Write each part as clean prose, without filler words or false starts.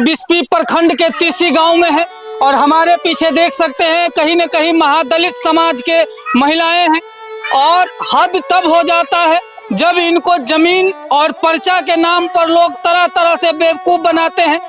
बिस्फी प्रखंड के तीसी गांव में है और हमारे पीछे देख सकते हैं कहीं न कहीं महादलित समाज के महिलाएं हैं। और हद तब हो जाता है जब इनको जमीन और पर्चा के नाम पर लोग तरह तरह से बेवकूफ बनाते हैं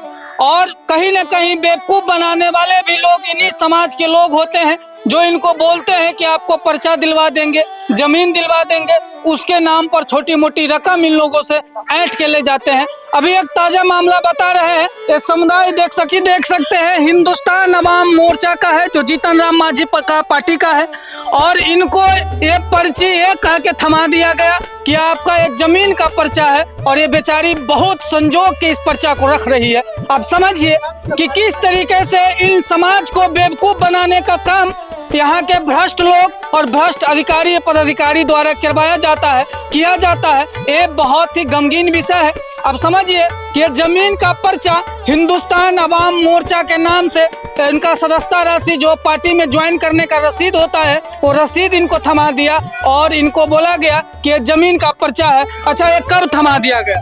और कहीं न कहीं बेवकूफ बनाने वाले भी लोग इन्हीं समाज के लोग होते हैं जो इनको बोलते हैं कि आपको पर्चा दिलवा देंगे, जमीन दिलवा देंगे, उसके नाम पर छोटी मोटी रकम इन लोगों से ऐंठ के ले जाते हैं। अभी एक ताजा मामला बता रहे हैं, ये समुदाय देख सकते हैं हिंदुस्तान अवाम मोर्चा का है जो जीतन राम मांझी का पार्टी का है और इनको ये पर्ची ये कह के थमा दिया गया कि आपका एक जमीन का पर्चा है और ये बेचारी बहुत संजोग के इस पर्चा को रख रही है। अब समझिए कि किस तरीके से इन समाज को बेवकूफ बनाने का काम यहाँ के भ्रष्ट लोग और भ्रष्ट अधिकारी पदाधिकारी द्वारा करवाया जाता है, किया जाता है। ये बहुत ही गमगीन विषय है। अब समझिए कि जमीन का पर्चा हिंदुस्तान अवाम मोर्चा के नाम से इनका सदस्यता राशि जो पार्टी में ज्वाइन करने का रसीद होता है वो रसीद इनको थमा दिया और इनको बोला गया कि ये जमीन का पर्चा है। अच्छा, ये कब थमा दिया गया?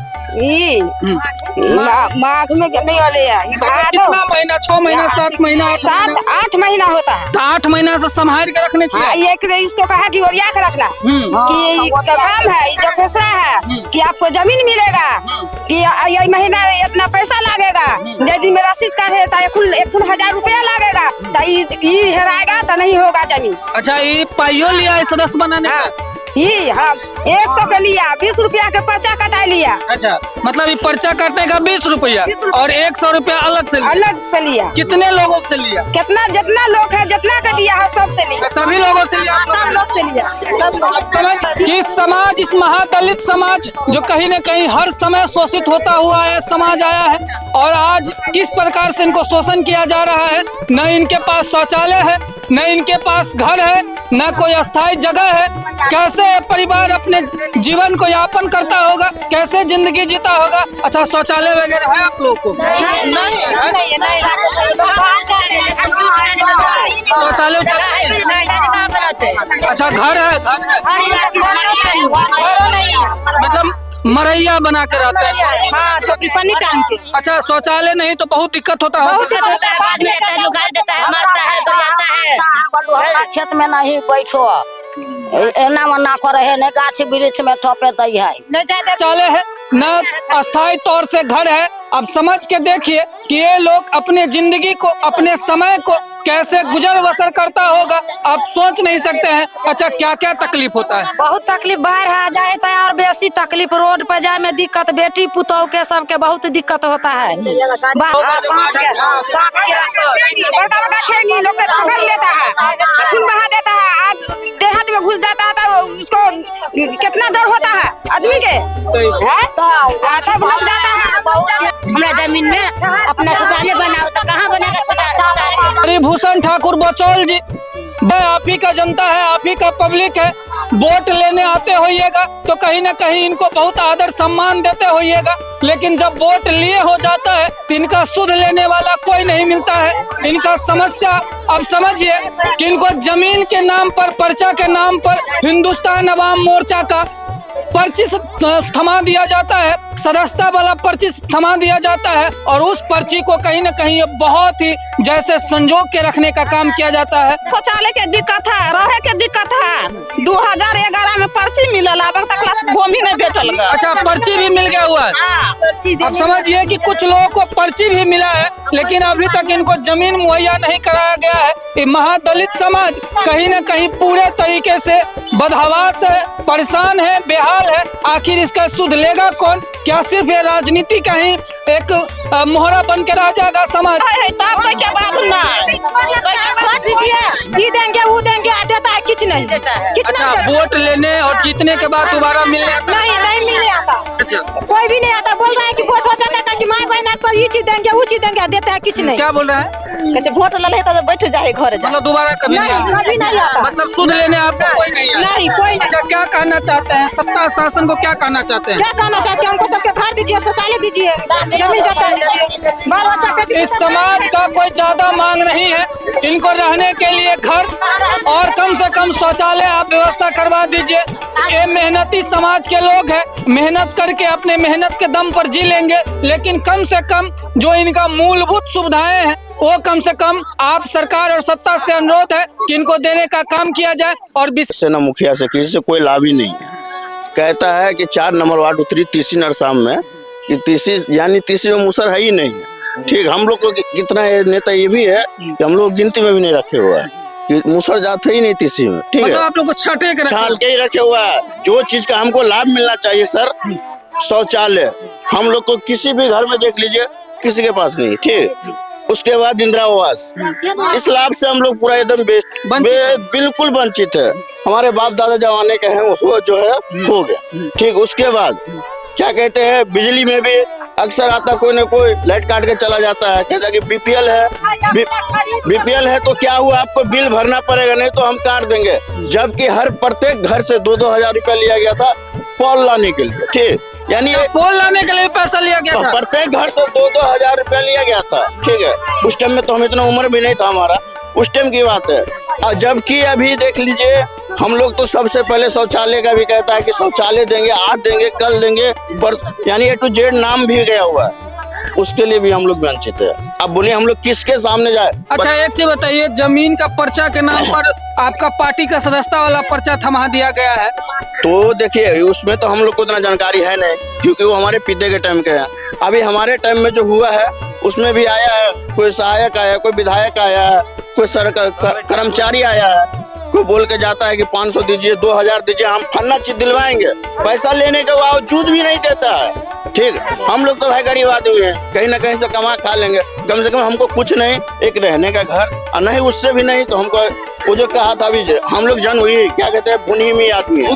माघ में नहीं वाले कितना महीना? 6 महीना, 7 महीना, 7-8 महीना होता है। 8 महीना से संभाल के रखने चाहिए। इसको कहा कि ओरिया के रखना कि इसका काम है, जो फैसला है कि आपको जमीन मिलेगा कि ये महीना इतना पैसा लगेगा, यदि में रसीद कार्ड है तो 1,000 रुपया लगेगा, तो ये हेराएगा तो नहीं होगा जमीन। अच्छा, ये पाइयो लिया है सदस्य बनाने का? ये हाँ 100 के लिया, 20 रुपया के पर्चा कटा लिया। अच्छा, मतलब ये पर्चा काटने का 20 रुपया और 100 रुपया अलग से लिया। कितने लोगों से लिया? जितना लोग है जितना का दिया है सब से लिया, सभी लोगों से लिया, सब लोग से लिया। समझ कि समाज, इस महादलित समाज जो कहीं न कहीं हर समय शोषित होता हुआ है समाज आया है और आज किस प्रकार से इनको शोषण किया जा रहा है। न इनके पास शौचालय है, न इनके पास घर है, न कोई अस्थायी जगह है। कैसे परिवार अपने जीवन को यापन करता होगा, कैसे जिंदगी जीता होगा? अच्छा, शौचालय वगैरह है आप लोग को? शौचालय? अच्छा, घर है? मतलब मरैया बना के रहते हैं? हाँ, छोटी पन्नी टांग के। अच्छा, शौचालय नहीं तो बहुत दिक्कत होता है। बहुत दिक्कत है, बाद में आता है, जो गाड़ देता है, मारता है, गरियाता है। खेत में नहीं बैठो, एना मना करे है, नहीं गाछ वृक्ष में ठोपे दई है। शौचालय है न अस्थायी तौर से घर है। अब समझ के देखिए कि ये लोग अपने जिंदगी को, अपने समय को कैसे गुजर बसर करता होगा, आप सोच नहीं सकते हैं। अच्छा, क्या क्या तकलीफ होता है? बहुत तकलीफ, बाहर आ जाए तो और बेसी तकलीफ, रोड पर जाए में दिक्कत, बेटी पुतोह के सबके बहुत दिक्कत होता है। बड़का बड़का ठेंगी लोग पकड़ लेता है, खून बहा देता है, देहात में घुस जाता है तो उसको कितना डर होता है आदमी के, तब लोग जाता है। हमरा जमीन में अपना शौचालय बनाओ तो कहाँ बनेगा शौचालय? भूषण ठाकुर बचौल जी, आप ही का जनता है, आप ही का पब्लिक है। वोट लेने आते होइएगा तो कहीं न कहीं इनको बहुत आदर सम्मान देते होइएगा, लेकिन जब वोट लिए हो जाता है तो इनका सुध लेने वाला कोई नहीं मिलता है। इनका समस्या अब समझिए कि इनको जमीन के नाम पर, पर्चा के नाम पर हिंदुस्तान अवाम मोर्चा का पर्ची थमा दिया जाता है, सदस्यता वाला पर्ची थमा दिया जाता है और उस पर्ची को कहीं न कहीं बहुत ही जैसे संजोग के रखने का काम किया जाता है। शौचालय के दिक्कत है, रहे के दिक्कत है। 2011 में पर्ची मिलल, अब तक भूमि नहीं बेचल। अच्छा, पर्ची भी मिल गया हुआ है। अब समझिए कि कुछ लोगों को पर्ची भी मिला है लेकिन अभी तक इनको जमीन मुहैया नहीं कराया गया है। ये महादलित समाज कहीं न कहीं पूरे तरीके से बदहवास है, परेशान है, बेहाल है। आखिर इसका सुध लेगा कौन? क्या सिर्फ ये राजनीति का ही एक मोहरा बन के रह जाएगा समाज? क्या बात ना दीजिए, देंगे वो देंगे, देता है कुछ नहीं देता है। अच्छा, वोट लेने और जीतने के बाद दोबारा मिलने नहीं मिलने आता। अच्छा, कोई भी नहीं आता। बोल रहा है कि वोट हो जाता है कि माँ बहन को ये चीज देंगे वो चीज देंगे, देता है कुछ नहीं। क्या बोल रहा है? वोट ले तो बैठ जाए घर, मतलब दोबारा कभी नहीं आता। मतलब सुध लेने आपको कोई नहीं आता? नहीं, कोई। अच्छा, क्या कहना चाहते हैं सत्ता शासन को? क्या कहना चाहते हैं? क्या कहना चाहते हैं? हमको सबके घर दीजिए, शौचालय दीजिए, जमीन जता दीजिए, बाल बच्चा पेट इस समाज का कोई ज्यादा मांग नहीं है, इनको रहने के लिए घर और कम से कम शौचालय आप व्यवस्था करवा दीजिए। ये मेहनती समाज के लोग हैं, मेहनत करके अपने मेहनत के दम पर जी लेंगे, लेकिन कम से कम जो इनका मूलभूत सुविधाएं हैं वो कम से कम आप सरकार और सत्ता से अनुरोध है कि इनको देने का काम किया जाए। और सेना मुखिया से किसी से कोई लाभ ही नहीं है। कहता है कि 4 नंबर वार्ड उत्तरी तीसरी नरसाम में कि तीसरी यानी तीसरी में मुसर है ही नहीं है। ठीक, हम लोग को कितना नेता ये भी है कि हम लोग गिनती में भी नहीं रखे हुआ है कि मुसर जात है ही नहीं तीसरी में। ठीक है, आप लोग को छांट के ही रखे हुआ है। जो चीज का हमको लाभ मिलना चाहिए सर, शौचालय हम लोग को किसी भी घर में देख लीजिए किसी के पास नहीं। ठीक, उसके बाद इंदिरा आवास, इस लाभ से हम लोग पूरा एकदम बिल्कुल वंचित है। हमारे बाप दादा जमाने के हैं वो जो है हो गया। ठीक, उसके बाद क्या कहते हैं, बिजली में भी अक्सर आता कोई ना कोई लाइट काट के चला जाता है, कहता है कि बीपीएल है तो क्या हुआ, आपको बिल भरना पड़ेगा, नहीं तो हम काट देंगे। जबकि हर प्रत्येक घर से 2-2 हजार रुपया लिया गया था पोल लाने के लिए। ठीक, यानी पोल लाने के लिए पैसा लिया गया था, प्रत्येक घर से 2-2 हजार रुपया लिया गया था। ठीक है, उस टाइम में तो हम इतना उम्र भी नहीं था हमारा, उस टाइम की बात है। और जबकि अभी देख लीजिए हम लोग तो सबसे पहले शौचालय का भी कहता है कि शौचालय देंगे, आज देंगे, कल देंगे, पर यानी A to Z नाम भी गया हुआ है, उसके लिए भी हम लोग वंचित है। अब बोलिए हम लोग किसके सामने जाए। अच्छा एक चीज बताइए, जमीन का पर्चा के नाम पर आपका पार्टी का सदस्यता वाला पर्चा थमा दिया गया है, तो देखिए उसमें तो हम लोग को इतना जानकारी है नहीं, क्योंकि वो हमारे पिता के टाइम के हैं। अभी हमारे टाइम में जो हुआ है उसमें भी आया है, कोई सहायक आया, कोई विधायक आया है, कोई सरकार कर्मचारी आया है, कोई बोल के जाता है कि 500 दीजिए, 2000 दीजिए, हम फन्ना चीज दिलवाएंगे, पैसा लेने के बावजूद भी नहीं देता है। ठीक, हम लोग तो भाई गरीब आदमी हैं, कहीं ना कहीं से कमा खा लेंगे, कम से कम हमको कुछ नहीं, एक रहने का घर, और नहीं उससे भी नहीं तो हमको वो जो कहा था अभी हम लोग जन हुई क्या कहते हैं भूमिहीन आदमी है,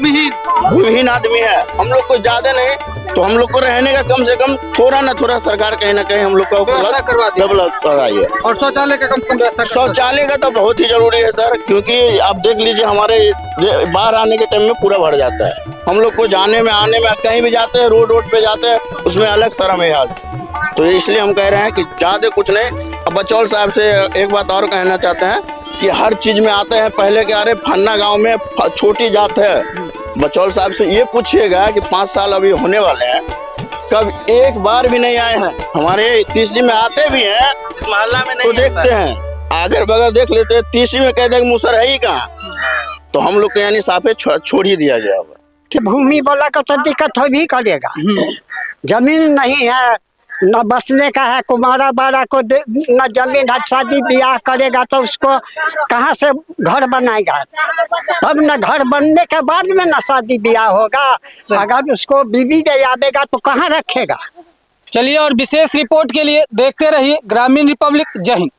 भूमिहीन आदमी है, हम लोग को ज्यादा नहीं तो हम लोग को रहने का कम से कम थोड़ा ना थोड़ा सरकार कहीं ना कहीं हम लोग का व्यवस्था कराइए। और शौचालय का कम से कम व्यवस्था, शौचालय का तो बहुत ही जरूरी है सर, क्योंकि आप देख लीजिए हमारे बाहर आने के टाइम में पूरा भर जाता है, हम लोग को जाने में आने में कहीं भी जाते हैं रोड पे जाते हैं उसमें अलग शर्म है आज। तो इसलिए हम कह रहे हैं कि ज्यादा कुछ नहीं। अब बचौल साहब से एक बात और कहना चाहते हैं कि हर चीज में आते हैं, पहले के अरे फन्ना गांव में छोटी जात है, बचौल साहब से ये पूछिएगा कि 5 साल अभी होने वाले हैं, कब एक बार भी नहीं आए हैं। हमारे तीसरी में आते भी हैं मोहल्ला में नहीं तो देखते हैं, अगर बगल देख लेते हैं, तीसरी में कहते हैं मुसर है ही कहाँ, तो हम लोग को यानी साफे छोड़ ही दिया गया। भूमि वाला का तो दिक्कत हो भी करेगा, जमीन नहीं है, न बसने का है, कुमारा बारा को न जमीन है, शादी ब्याह करेगा तो उसको कहाँ से घर बनाएगा, तब न घर बनने के बाद में न शादी ब्याह होगा, अगर उसको बीवी दे आवेगा तो कहाँ रखेगा। चलिए, और विशेष रिपोर्ट के लिए देखते रहिए ग्रामीण रिपब्लिक। जय हिंद।